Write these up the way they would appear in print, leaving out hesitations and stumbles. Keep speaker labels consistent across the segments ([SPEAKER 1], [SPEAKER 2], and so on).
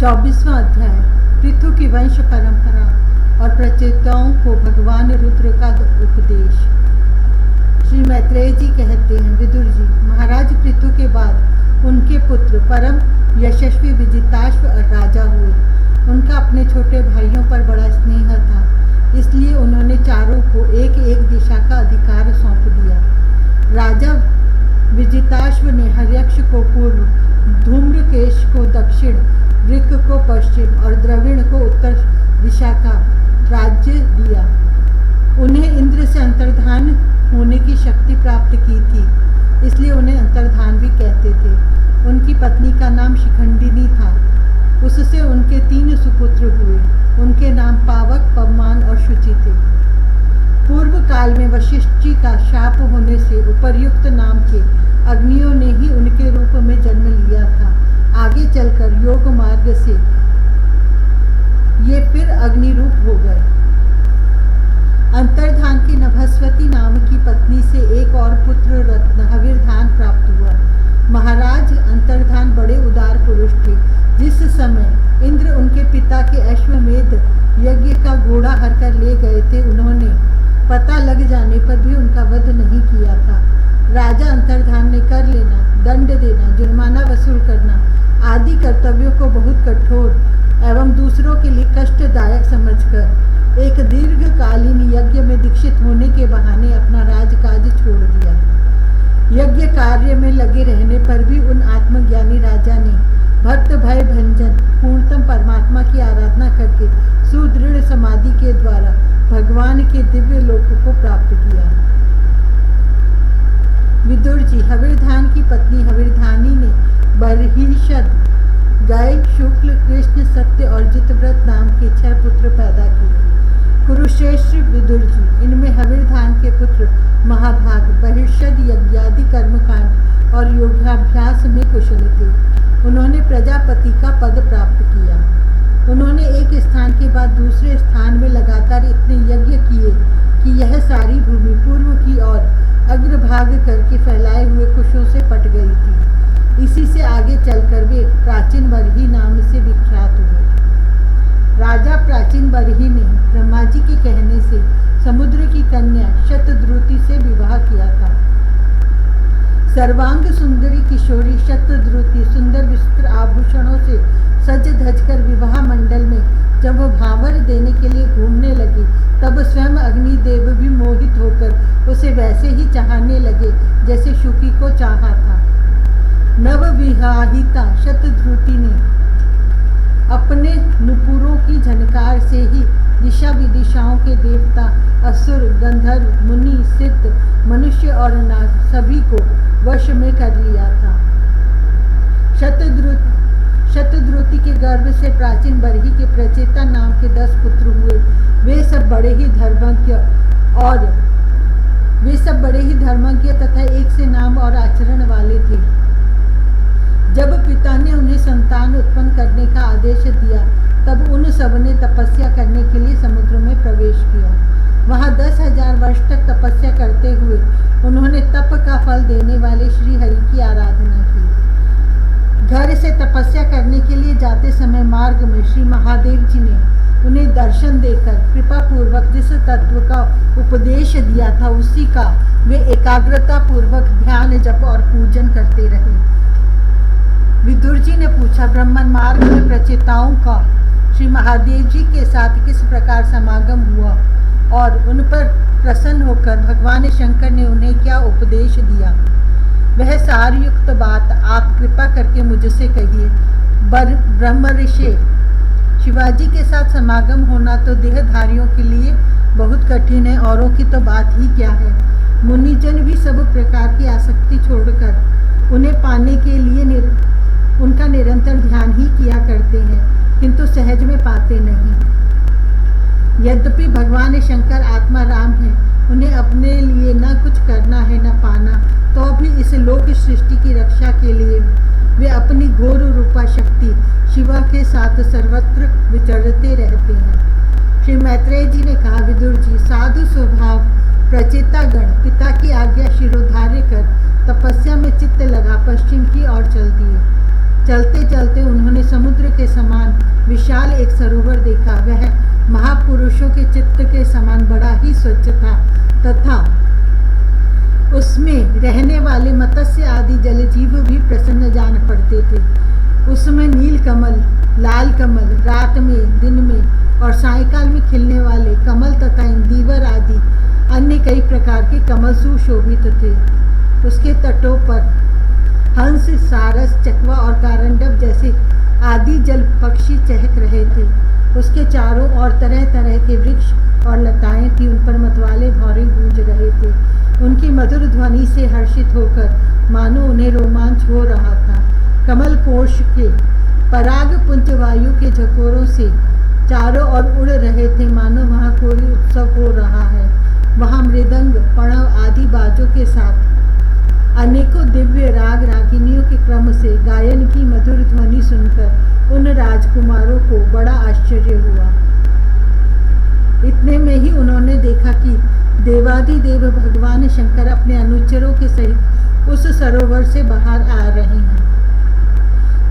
[SPEAKER 1] 24वां अध्याय पृथु की वंश परंपरा और प्रचेताओं को भगवान रुद्र का उपदेश। श्री मैत्रेय जी कहते हैं, विदुर जी, महाराज पृथु के बाद उनके पुत्र परम यशस्वी विजिताश्व राजा हुए। उनका अपने छोटे भाइयों पर बड़ा स्नेह था, इसलिए उन्होंने चारों को एक एक दिशा का अधिकार सौंप दिया। राजा विजिताश्व ने हर्यक्ष को पूर्व, धूम्रकेश को दक्षिण, वृक को पश्चिम और द्रविण को उत्तर दिशा का राज्य दिया। उन्हें इंद्र से अंतर्धान होने की शक्ति प्राप्त की थी, इसलिए उन्हें अंतर्धान भी कहते थे। उनकी पत्नी का नाम शिखंडिनी था। उससे उनके 3 सुपुत्र हुए। उनके नाम पावक, पवमान और शुचि थे। पूर्व काल में वशिष्ठ जी का शाप होने से उपर्युक्त नाम के अग्नियों ने ही उनके रूप में जन्म लिया था। आगे चलकर योग मार्ग से ये फिर अग्नि रूप हो गए। अंतर्धान की नभस्वती नाम की पत्नी से एक और पुत्र रत्न हविर्धान प्राप्त हुआ। महाराज अंतर्धान बड़े उदार पुरुष थे। जिस समय इंद्र उनके पिता के अश्वमेध यज्ञ का घोड़ा हरकर ले गए थे, उन्होंने पता लग जाने पर भी उनका वध नहीं किया था। राजा अंतर्धान ने कर लेना, दंड देना, जुर्माना वसूल करना आदि कर्तव्यों को बहुत कठोर एवं दूसरों के लिए कष्टदायक समझकर एक दीर्घकालीन यज्ञ में दीक्षित होने के बहाने अपना राजकाज छोड़ दिया। यज्ञ कार्य में लगे रहने पर भी उन आत्मज्ञानी राजा ने भक्त भय भंजन पूर्णतम परमात्मा की आराधना करके सुदृढ़ समाधि के द्वारा भगवान के दिव्य लोक को प्राप्त किया। विदुर जी, हविर्धान की पत्नी हविर्धानी ने बर्हिषद, गाय, शुक्ल, कृष्ण, सत्य और जितव्रत नाम के 6 पुत्र पैदा किए। कुरुश्रेष्ठ विदुर जी, इनमें हविर्धान के पुत्र महाभाग बर्हिषद यज्ञादि कर्मकांड और योगाभ्यास में कुशल थे। उन्होंने प्रजापति का पद प्राप्त किया। उन्होंने एक स्थान के बाद दूसरे स्थान में लगातार इतने यज्ञ किए कि यह सारी भूमि पूर्व की ओर अग्रभाग करके फैलाए हुए कुशों से पट गई थी। इसी से आगे चलकर वे प्राचीन बरही नाम से विख्यात हुए। राजा प्राचीन बरही ने ब्रह्मा जी के कहने से समुद्र की कन्या शतद्रुति से विवाह किया था। सर्वांग सुंदरी किशोरी शतद्रुति सुंदर विचित्र आभूषणों से सज धज कर विवाह मंडल में जब वो भावर देने के लिए घूमने लगी, तब स्वयं अग्निदेव भी मोहित होकर उसे वैसे ही चाहने लगे जैसे शुकी को चाहा था। नवविवाहिता शतद्रुति ने अपने नुपुरों की झनकार से ही दिशा विदिशाओं के देवता, असुर, गंधर्व, मुनि, सिद्ध, मनुष्य और नाग सभी को वश में कर लिया था। शतद्रुति के गर्भ से प्राचीन बरही के प्रचेता नाम के 10 पुत्र हुए। वे सब बड़े ही धर्मज्ञ तथा एक से नाम और आचरण वाले थे। जब पिता ने उन्हें संतान उत्पन्न करने का आदेश दिया, तब उन सब ने तपस्या करने के लिए समुद्र में प्रवेश किया। वहां 10,000 वर्ष तक तपस्या करते हुए उन्होंने तप का फल देने वाले श्री हरि की आराधना की। घर से तपस्या करने के लिए जाते समय मार्ग में श्री महादेव जी ने उन्हें दर्शन देकर कृपा पूर्वक जिस तत्व का उपदेश दिया था, उसी का वे एकाग्रता पूर्वक ध्यान, जप और पूजन करते रहे। विदुर जी ने पूछा, ब्रह्मन मार्ग में प्रचेताओं का श्री महादेव जी के साथ किस प्रकार समागम हुआ और उन पर प्रसन्न होकर भगवान शंकर ने उन्हें क्या उपदेश दिया? वह सारयुक्त बात आप कृपा करके मुझसे कहिए। ब्रह्म ऋषि शिवाजी के साथ समागम होना तो देहधारियों के लिए बहुत कठिन है, औरों की तो बात ही क्या है। मुनिजन भी सब प्रकार की आसक्ति छोड़कर उन्हें पाने के लिए उनका निरंतर ध्यान ही किया करते हैं, किंतु सहज में पाते नहीं। यद्यपि भगवान शंकर आत्मा राम है, उन्हें अपने लिए न कुछ करना है न पाना, तो भी इस लोक सृष्टि की रक्षा के लिए वे अपनी घोर रूपा शक्ति शिवा के साथ सर्वत्र विचरते रहते हैं। श्री मैत्रेय जी ने कहा, विदुर जी, साधु स्वभाव प्रचेतागण पिता की आज्ञा शिरोधार्य कर तपस्या में चित्त लगा पश्चिम की ओर चल दिए। चलते चलते उन्होंने समुद्र के समान विशाल एक सरोवर देखा। वह महापुरुषों के चित्त के समान बड़ा ही स्वच्छ था तथा उसमें रहने वाले मत्स्य आदि जलजीव भी प्रसन्न जान पड़ते थे। उसमें नील कमल, लाल कमल, रात में, दिन में और सायंकाल में खिलने वाले कमल तथा इंदिवर आदि अन्य कई प्रकार के कमल सुशोभित थे। उसके तटों पर हंस, सारस, चकवा और कारंडव जैसे आदि जल पक्षी चहक रहे थे। उसके चारों ओर तरह तरह के वृक्ष और लताएं थी। उन पर मतवाले भौरे गूंज रहे थे। उनकी मधुर ध्वनि से हर्षित होकर मानो उन्हें रोमांच हो रहा था। कमल कोश के पराग पुंज वायु के झकोरों से चारों ओर उड़ रहे थे, मानो वहाँ कोई उत्सव हो रहा है। वहाँ मृदंग, पणव आदि बाजों के साथ अनेकों दिव्य राग रागिनियों के क्रम से गायन की मधुर ध्वनि सुनकर उन राजकुमारों को बड़ा आश्चर्य हुआ। इतने में ही उन्होंने देखा कि देवाधिदेव भगवान शंकर अपने अनुचरों के सहित उस सरोवर से बाहर आ रहे हैं।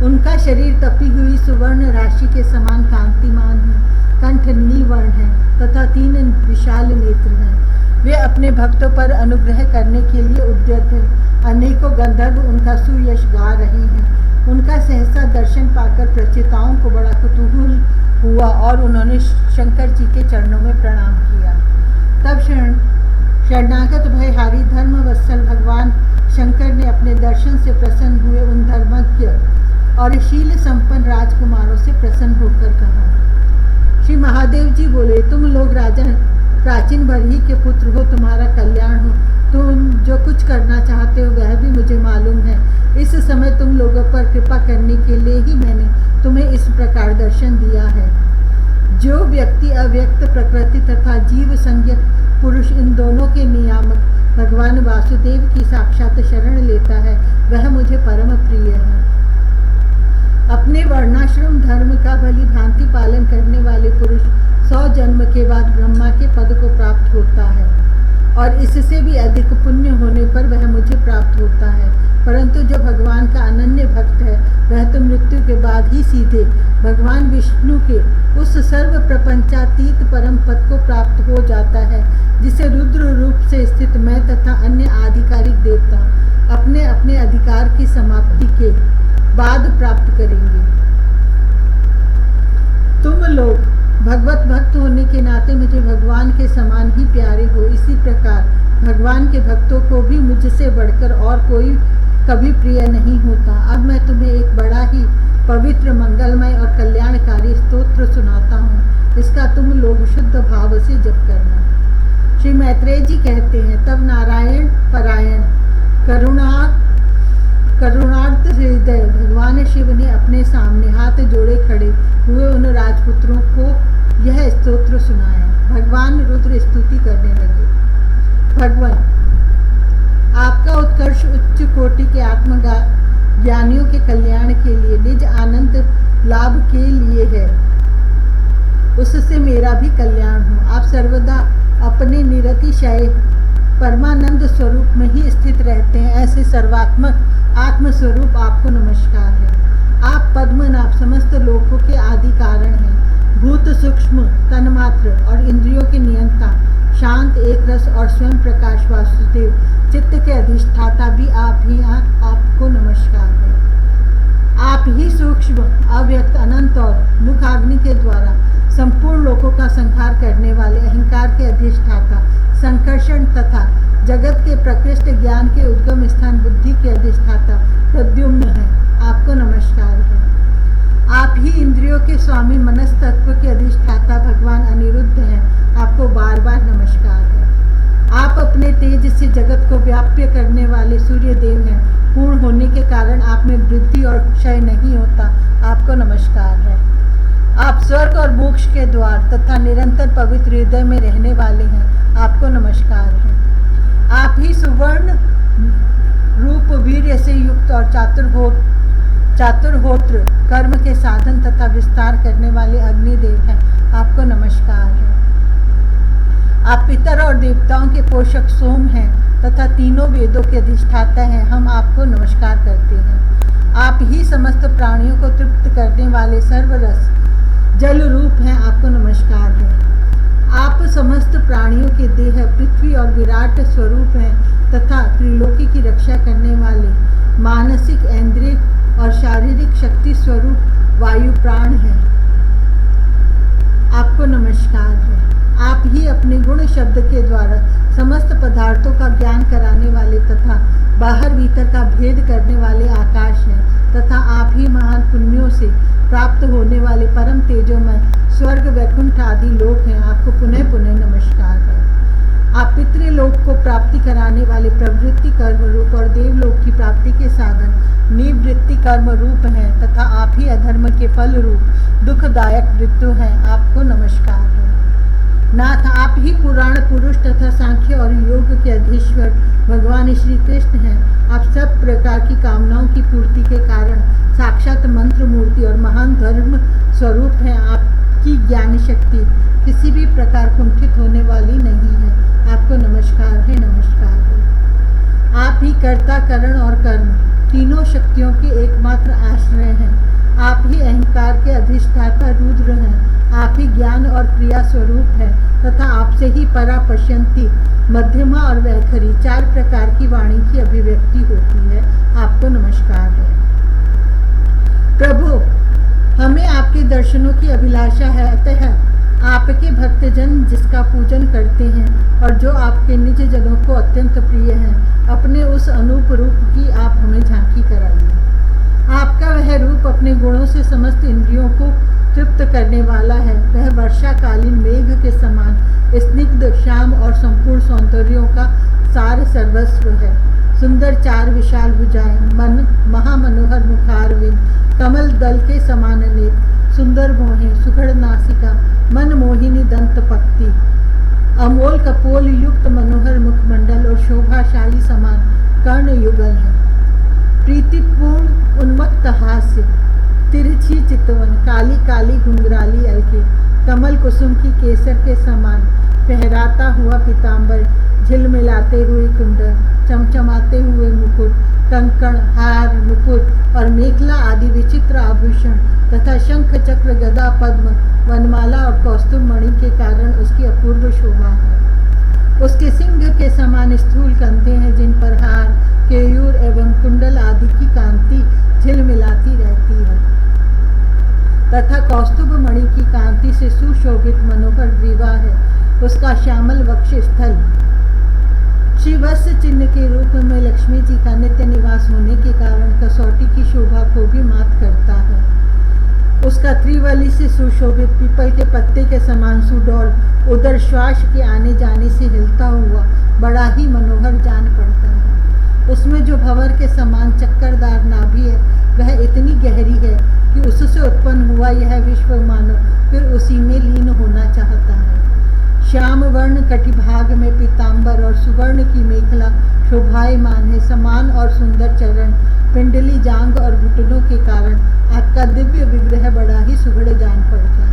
[SPEAKER 1] उनका शरीर तपी हुई सुवर्ण राशि के समान कांतिमान है, कंठ नीलवर्ण है तथा 3 विशाल नेत्र हैं। वे अपने भक्तों पर अनुग्रह करने के लिए उद्यत हैं। अनेकों गंधर्व उनका सुयश गा रहे हैं। उनका सहसा दर्शन पाकर प्रचेताओं को बड़ा कुतूहल हुआ और उन्होंने शंकर जी के चरणों में प्रणाम किया। तब शरणागत भयहारी धर्मवत्सल भगवान शंकर ने अपने दर्शन से प्रसन्न हुए उन धर्मज्ञ और शील संपन्न राजकुमारों से प्रसन्न होकर कहा। श्री महादेव जी बोले, तुम लोग राजा प्राचीन बरही के पुत्र हो, तुम्हारा कल्याण हो। तुम जो कुछ करना चाहते हो वह भी मुझे मालूम है। इस समय तुम लोगों पर कृपा करने के लिए ही मैंने तुम्हें इस प्रकार दर्शन दिया है। जो व्यक्ति अव्यक्त प्रकृति तथा जीव संज्ञक पुरुष इन दोनों के नियामक भगवान वासुदेव की साक्षात शरण लेता है वह मुझे परम प्रिय है। अपने वर्णाश्रम धर्म का भली भांति पालन करने वाले पुरुष 100 जन्म के बाद ब्रह्मा के पद को प्राप्त होता है और इससे भी अधिक पुण्य होने पर वह मुझे प्राप्त होता है। परंतु जो भगवान का अनन्य भक्त है वह तो मृत्यु के बाद ही सीधे भगवान विष्णु के उस सर्व प्रपंचातीत परम पद को प्राप्त हो जाता है, जिसे रुद्र रूप से स्थित मैं तथा अन्य आधिकारिक देवता अपने अपने अधिकार की समाप्ति के बाद प्राप्त करेंगे। तुम लोग भगवत भक्त होने के नाते मुझे भगवान के समान ही प्यारे हो। इसी प्रकार भगवान के भक्तों को भी मुझसे बढ़कर और कोई कभी प्रिय नहीं होता। अब मैं तुम्हें एक बड़ा ही पवित्र, मंगलमय और कल्याणकारी स्तोत्र सुनाता हूँ। इसका तुम लोग शुद्ध भाव से जप करना। श्री मैत्रेय जी कहते हैं, तब नारायण परायण करुणार्थ हृदय भगवान शिव ने अपने सामने हाथ जोड़े खड़े हुए उन राजपुत्रों को यह स्तोत्र सुनाया। भगवान रुद्र स्तुति करने लगे। भगवान, आपका उत्कर्ष उच्च कोटि के आत्मज्ञानियों के कल्याण के लिए, निज आनंद लाभ के लिए है। उससे मेरा भी कल्याण हो। आप सर्वदा अपने निरतिशय परमानंद स्वरूप में ही स्थित रहते हैं। ऐसे सर्वात्मक आत्मस्वरूप आपको नमस्कार है। आप पद्मनाभ समस्त लोकों के आदि कारण हैं। भूत सूक्ष्म तन्मात्र और इंद्रियों के नियंता, शांत एक रस और स्वयं प्रकाश वासुदेव चित्त के अधिष्ठाता भी आप ही। आपको नमस्कार है। आप ही सूक्ष्म अव्यक्त अनंत और मुखाग्नि के द्वारा संपूर्ण लोकों का संहार करने वाले अहंकार के अधिष्ठाता, संकर्षण तथा जगत के प्रकृष्ट ज्ञान के उद्गम स्थान बुद्धि के अधिष्ठाता प्रद्युम्न है। आपको नमस्कार है। आप ही इंद्रियों के स्वामी, मनस तत्व के अधिष्ठाता भगवान अनिरुद्ध हैं। आपको बार बार नमस्कार है। आप अपने तेज से जगत को व्याप्य करने वाले सूर्य देव हैं। पूर्ण होने के कारण आप में वृद्धि और क्षय नहीं होता। आपको नमस्कार है। आप स्वर्ग और मोक्ष के द्वार तथा निरंतर पवित्र हृदय में रहने वाले हैं। आपको नमस्कार है। आप ही सुवर्ण रूप वीर्य से युक्त और चातुर्होत्र कर्म के साधन तथा विस्तार करने वाले अग्निदेव हैं। आपको नमस्कार है। आप पितर और देवताओं के पोषक सोम हैं तथा तीनों वेदों के अधिष्ठाता हैं। हम आपको नमस्कार करते हैं। आप ही समस्त प्राणियों को तृप्त करने वाले सर्वरस जल रूप हैं, आपको नमस्कार है। आप समस्त प्राणियों के देह पृथ्वी और विराट स्वरूप हैं तथा त्रिलोकी की रक्षा करने वाले मानसिक, इंद्रिय और शारीरिक शक्ति स्वरूप वायु प्राण हैं, आपको नमस्कार है। आप ही अपने गुण शब्द के द्वारा समस्त पदार्थों का ज्ञान कराने वाले तथा बाहर भीतर का भेद करने वाले आकाश हैं तथा आप ही महान पुण्यों से प्राप्त होने वाले परम तेजोमय स्वर्ग, वैकुंठ आदि लोक हैं, आपको पुनः पुनः नमस्कार है। आप पितृलोक को प्राप्ति कराने वाले प्रवृत्ति कर्म रूप और देवलोक की प्राप्ति के साधन निवृत्ति कर्म रूप हैं तथा आप ही अधर्म के फल रूप दुखदायक मृत्यु हैं, आपको नमस्कार है। नाथ, आप ही पुराण पुरुष तथा सांख्य और योग के अधीश्वर भगवान श्री कृष्ण हैं। आप सब प्रकार की कामनाओं की पूर्ति के कारण साक्षात मंत्र मूर्ति और महान धर्म स्वरूप हैं। आपकी ज्ञान शक्ति किसी भी प्रकार कुंठित होने वाली नहीं है, आपको नमस्कार है, नमस्कार है। आप ही कर्ता, करण और कर्म तीनों शक्तियों के एकमात्र आश्रय हैं। आप ही अहंकार के अधिष्ठाता रुद्र हैं। आप ही ज्ञान और क्रिया स्वरूप है तथा आपसे ही परा पश्यंती, मध्यमा और वैखरी चार प्रकार की वाणी की अभिव्यक्ति होती है, आपको नमस्कार है। प्रभु, हमें आपके दर्शनों की अभिलाषा है, अतः आपके भक्तजन जिसका पूजन करते हैं और जो आपके निज जनों को अत्यंत प्रिय हैं, अपने उस अनूप रूप की आप हमें झांकी कराइए। आपका वह रूप अपने गुणों से समस्त इंद्रियों को तृप्त करने वाला है। वह वर्षाकालीन मेघ के समान स्निग्ध, श्याम और संपूर्ण सौंदर्यों का सार सर्वस्व है। सुंदर चार विशाल भुजाएं, मन महामनोहर मुखारविंद, कमल दल के समान नेत्र, सुंदर भौहें, सुघड़ नासिका, मन मोहिनी दंत पक्ति, अमोल कपोल युक्त मनोहर मुखमंडल और शोभाशाली समान कर्ण युगल है। प्रीतिपूर्ण उन्मत्त हास्य, तिरछी चितवन, काली काली घुंघराली अलके, कमल कुसुम की केसर के समान फहराता हुआ पीताम्बर, झिलमिलाते हुए कुंडल, चमचमाते हुए मुकुट, कंकण, हार, नुपुर और मेखला आदि विचित्र आभूषण तथा शंख, चक्र, गदा, पद्म, वनमाला और कौस्तुभ मणि के कारण उसकी अपूर्व शोभा है। उसके सिंह के समान स्थूल कंधे हैं जिन पर हार, केयूर एवं कुंडल आदि की कांति झिलमिलाती रहती है तथा कौस्तुभ मणि की कांति से सुशोभित मनोहर ग्रीवा है। उसका श्यामल वक्ष स्थल श्रीवत्स चिन्ह के रूप में लक्ष्मी जी का नित्य निवास होने के कारण कसौटी की शोभा को भी मात करता है। उसका त्रिवली से सुशोभित पीपल के पत्ते के समान सुडौल उदर श्वास के आने जाने से हिलता हुआ बड़ा ही मनोहर जान पड़ता है। उसमें जो भंवर के समान चक्करदार नाभि है वह इतनी गहरी है कि उससे उत्पन्न हुआ यह विश्व मानो फिर उसी में लीन होना चाहता है। श्याम वर्ण कटिभाग में पीताम्बर और सुवर्ण की मेखला शोभायमान है। समान और सुंदर चरण, पिंडली जांग और घुटनों के कारण आपका दिव्य विग्रह बड़ा ही सुघड़ जान पड़ता है।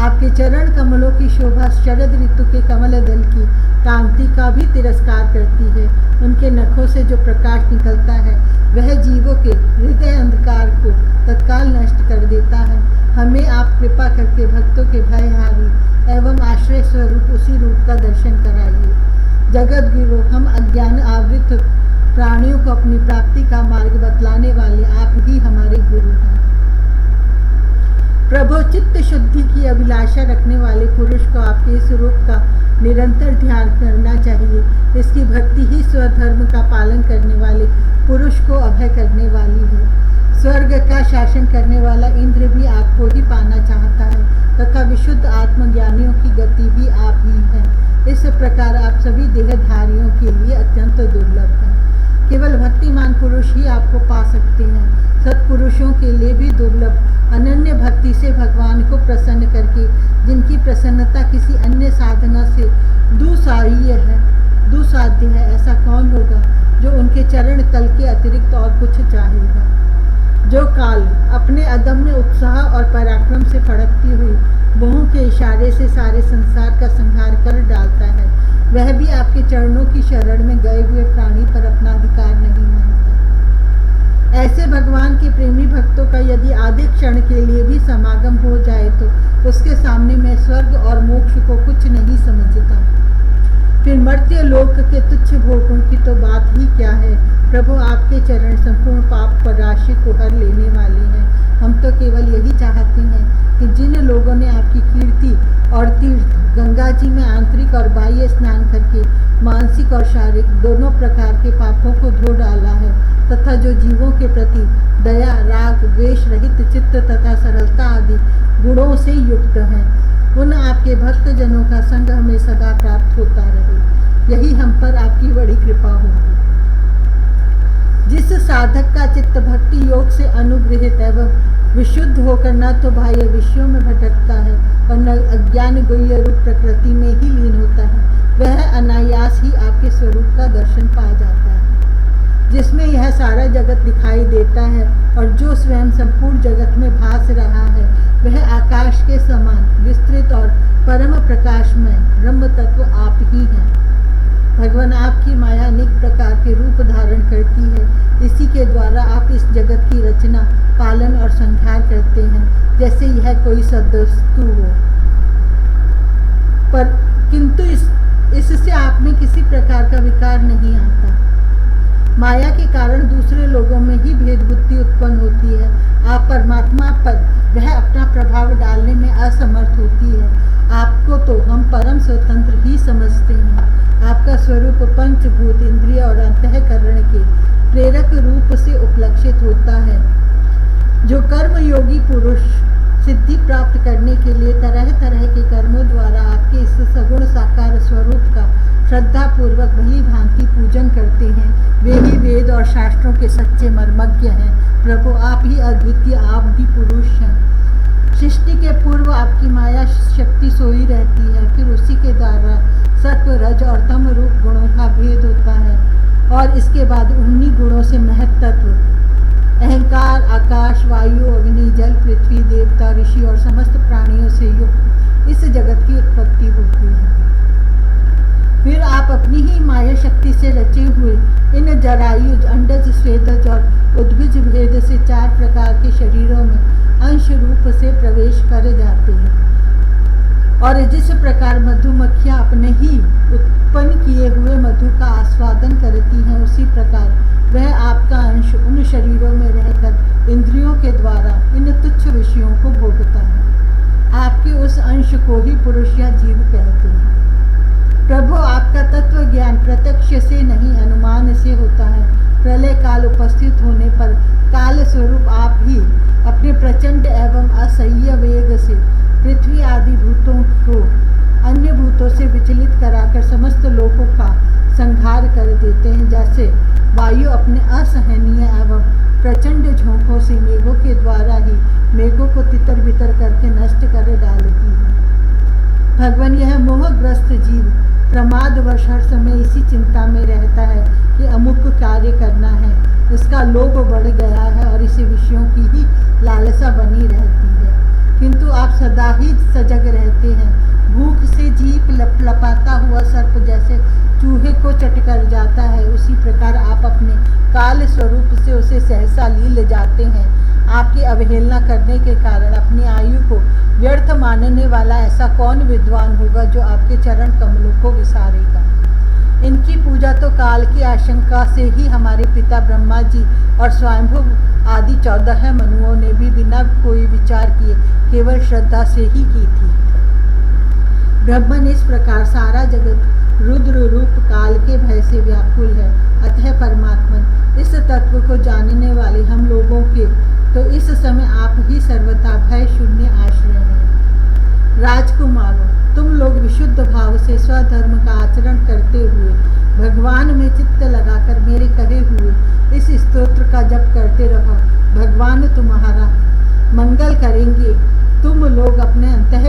[SPEAKER 1] आपके चरण कमलों की शोभा शरद ऋतु के कमल दल की कांति का भी तिरस्कार करती है। उनके नखों से जो प्रकाश निकलता है वह जीवों के हृदय अंधकार को तत्काल नष्ट कर देता है। हमें आप कृपा करके भक्तों के भयहारी एवं आश्रय स्वरूप उसी रूप का दर्शन कराइए। जगत गुरु, हम अज्ञान आवृत प्राणियों को अपनी प्राप्ति का मार्ग बतलाने वाले आप ही हमारे गुरु हैं। प्रभु, चित्त शुद्धि की अभिलाषा रखने वाले पुरुष को आपके इस रूप का निरंतर ध्यान करना चाहिए। इसकी भक्ति ही स्वधर्म का पालन करने वाले पुरुष को अभय करने वाली है। स्वर्ग का शासन करने वाला इंद्र भी आपको ही पाना चाहता है तथा विशुद्ध आत्मज्ञानियों की गति भी आप ही हैं। इस प्रकार आप सभी देहधारियों के लिए अत्यंत दुर्लभ हैं। केवल भक्तिमान पुरुष ही आपको पा सकते हैं। सत्पुरुषों के लिए भी दुर्लभ, अनन्य भक्ति से भगवान को प्रसन्न करके जिनकी प्रसन्नता किसी अन्य साधना से दुसाध्य है, ऐसा कौन होगा जो उनके चरण तल के अतिरिक्त और कुछ चाहेगा। जो काल अपने अदम्य उत्साह और पराक्रम से फड़कती हुई बहु के इशारे से सारे संसार का संहार कर डालता है, वह भी आपके चरणों की शरण में गए हुए प्राणी पर अपना अधिकार नहीं मानता। ऐसे भगवान प्रेमी भक्तों का यदि आधे क्षण के लिए भी समागम हो जाए तो उसके सामने मैं स्वर्ग और मोक्ष को कुछ नहीं समझता। फिर मर्त्य लोक के तुच्छ भोगों की तो बात ही क्या है। प्रभु आपके चरण संपूर्ण पाप पर राशि को हर लेने वाले हैं। हम तो केवल यही चाहते हैं कि जिन लोगों ने आपकी कीर्ति और तीर्थ गंगा जी में आंतरिक और बाह्य स्नान करके मानसिक और शारीरिक दोनों प्रकार के पापों को धो डाला है तथा जो जीवों के प्रति दया, राग, द्वेष रहित चित्त तथा सरलता आदि गुणों से युक्त हैं, उन आपके भक्त जनों का संग हमें सदा प्राप्त होता रहे। यही हम पर आपकी बड़ी कृपा होगी। जिस साधक का चित्त भक्ति योग से अनुग्रहित एवं विशुद्ध होकर न तो बाह्य विषयों में भटकता है और न अज्ञान गुह्य रूप प्रकृति में ही लीन होता है, वह अनायास ही आपके स्वरूप का दर्शन पा जाता है, जिसमें यह सारा जगत दिखाई देता है और जो स्वयं संपूर्ण जगत में भास रहा है वह आकाश के समान विस्तृत और परम प्रकाशमय ब्रह्म तत्व आप ही हैं। भगवान आपकी माया अनेक प्रकार के रूप धारण करती है। इसी के द्वारा आप इस जगत की रचना, पालन और संहार करते हैं जैसे यह कोई सदवस्तु हो। पर किंतु इससे आप में किसी प्रकार का विकार नहीं आता। माया के कारण दूसरे लोगों में ही भेद बुद्धि उत्पन्न होती है। आप परमात्मा पर वह अपना प्रभाव डालने में असमर्थ होती है। आपको तो हम परम स्वतंत्र ही समझते हैं। आपका स्वरूप पंचभूत, इंद्रिय और अंतःकरण के प्रेरक रूप से उपलक्षित होता है। जो कर्म योगी पुरुष सिद्धि प्राप्त करने के लिए तरह तरह के कर्मों द्वारा आपके इस सगुण साकार स्वरूप का श्रद्धा पूर्वक भली भांति पूजन करते हैं, वे ही वेद और शास्त्रों के सच्चे मर्मज्ञ हैं। प्रभु आप ही अद्वितीय, आप भी पुरुष हैं। सृष्टि के पूर्व आपकी माया शक्ति सोई रहती है, फिर उसी के द्वारा सत्व, रज और तम रूप गुणों का भेद होता है और इसके बाद उन्हीं गुणों से महत तत्व अहंकार, आकाश, वायु, अग्नि, जल, पृथ्वी, देवता, ऋषि और समस्त प्राणियों से युक्त इस जगत की उत्पत्ति होती है। फिर आप अपनी ही माया शक्ति से रचे हुए इन जरायुज, अंडज, स्वेदज और उद्भिज भेद से 4 प्रकार के शरीरों में अंश रूप से प्रवेश कर जाते हैं और जिस प्रकार मधुमक्खियां अपने ही उत्पन्न किए हुए मधु का आस्वादन करती हैं, उसी प्रकार वह आपका अंश उन शरीरों में रहकर इंद्रियों के द्वारा इन तुच्छ विषयों को भोगता है। आपके उस अंश को ही पुरुष या जीव कहते हैं। प्रभु आपका तत्व ज्ञान प्रत्यक्ष से नहीं, अनुमान से होता है। प्रलय काल उपस्थित होने पर काल स्वरूप आप ही अपने प्रचंड एवं असह्य वेग से पृथ्वी आदि भूतों को अन्य भूतों से विचलित कराकर समस्त लोकों का संहार कर देते हैं। जैसे वायु अपने असहनीय एवं प्रचंड झोंकों से मेघों के द्वारा ही मेघों को तितर बितर करके नष्ट कर डालती है। भगवान, यह मोहग्रस्त जीव प्रमादवश हर समय इसी चिंता में रहता है कि अमुक कार्य करना है, इसका लोभ बढ़ गया है और इसे विषयों की ही लालसा बनी रहती है। किंतु आप सदा ही सजग रहते हैं। भूख से जीभ लपलपाता हुआ सर्प जैसे चूहे को चटकर जाता है, उसी प्रकार आप अपने काल स्वरूप से उसे सहसा ले जाते हैं। आपकी अवहेलना करने के कारण अपनी आयु को व्यर्थ मानने वाला ऐसा कौन विद्वान होगा जो आपके चरण कमलों को विसारेगा। इनकी पूजा तो काल की आशंका से ही हमारे पिता ब्रह्मा जी और स्वयंभू आदि 14 मनुओं ने भी बिना कोई विचार किए केवल श्रद्धा से ही की थी। ब्रह्मन इस प्रकार सारा जगत रुद्र रूप काल के भय से व्याकुल है। अतः परमात्मन इस तत्व को जानने वाले हम लोगों के तो इस समय आप ही सर्वथा भय शून्य आश्रय हैं। राजकुमारों, तुम लोग विशुद्ध भाव से स्वधर्म का आचरण करते हुए भगवान में चित्त लगाकर मेरे कहे हुए इस स्तोत्र का जप करते रहो। भगवान तुम्हारा मंगल करेंगे। तुम लोग अपने अंतः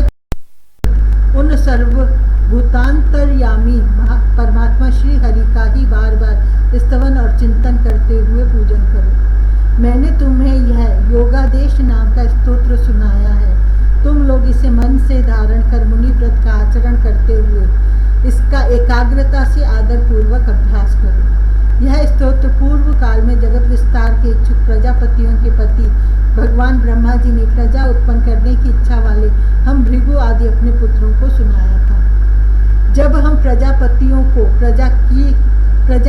[SPEAKER 1] उन सर्वभूतांतर्यामी परमात्मा श्री हरि का ही बार बार स्तवन और चिंतन करते हुए पूजन करो। मैंने तुम्हें यह योगादेश नाम का स्तोत्र सुनाया है। तुम लोग इसे मन से धारण कर मुनि व्रत का आचरण करते हुए इसका एकाग्रता से आदर पूर्वक अभ्यास करो। यह स्तोत्र पूर्व काल में जगत विस्तार के इच्छुक प्रजापतियों के पति भगवान ब्रह्मा जी ने प्रजा उत्पन्न करने की इच्छा वाले हम भृगु आदि अपने पुत्रों को सुनाया था। जब हम प्रजापतियों को प्रजा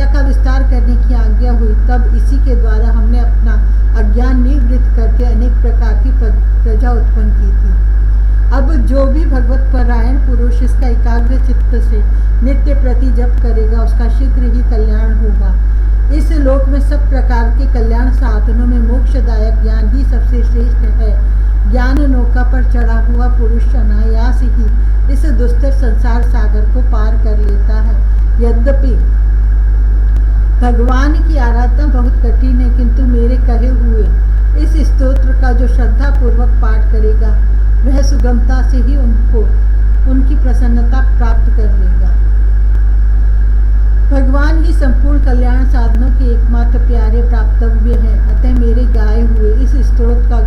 [SPEAKER 1] का विस्तार करने की आज्ञा हुई, तब इसी के द्वारा हमने अपना अज्ञान निवृत्त करके अनेक प्रकार की प्रजा उत्पन्न की थी। अब जो भी भगवत परायण पुरुष इसका एकाग्र चित्त से नित्य प्रति जप करेगा, उसका शीघ्र ही कल्याण होगा। इस लोक में सब प्रकार के कल्याण साधनों में मोक्षदायक ज्ञान ही सबसे श्रेष्ठ है। ज्ञान नौका पर चढ़ा हुआ पुरुष अनायास ही इस दुस्तर संसार सागर को पार कर लेता है। यद्यपि भगवान की आराधना बहुत कठिन है, किंतु मेरे कहे हुए इस स्तोत्र का जो श्रद्धा पूर्वक पाठ करेगा, वह सुगमता से ही उनकी प्रसन्नता प्राप्त कर लेगा। भगवान ही संपूर्ण कल्याण साधनों के एकमात्र प्यारे प्राप्तव्य हैं। अतः मेरे गाए हुए इस स्तोत्र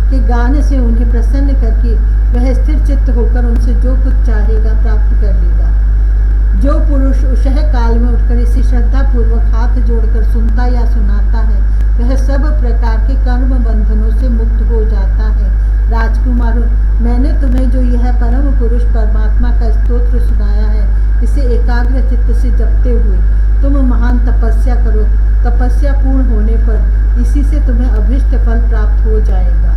[SPEAKER 1] के गाने से उन्हें प्रसन्न करके वह स्थिर चित्त होकर उनसे जो कुछ चाहेगा प्राप्त कर लेगा। जो पुरुष उषः काल में उठकर इसे श्रद्धा पूर्वक हाथ जोड़कर सुनता या सुनाता है, वह सब प्रकार के कर्म बंधनों से मुक्त हो जाता है। राजकुमारों, मैंने तुम्हें जो यह परम पुरुष परमात्मा का स्तोत्र सुनाया है, इसे एकाग्र चित्त से जपते हुए तुम महान तपस्या करो। तपस्या पूर्ण होने पर इसी से तुम्हें अभीष्ट फल प्राप्त हो जाएगा।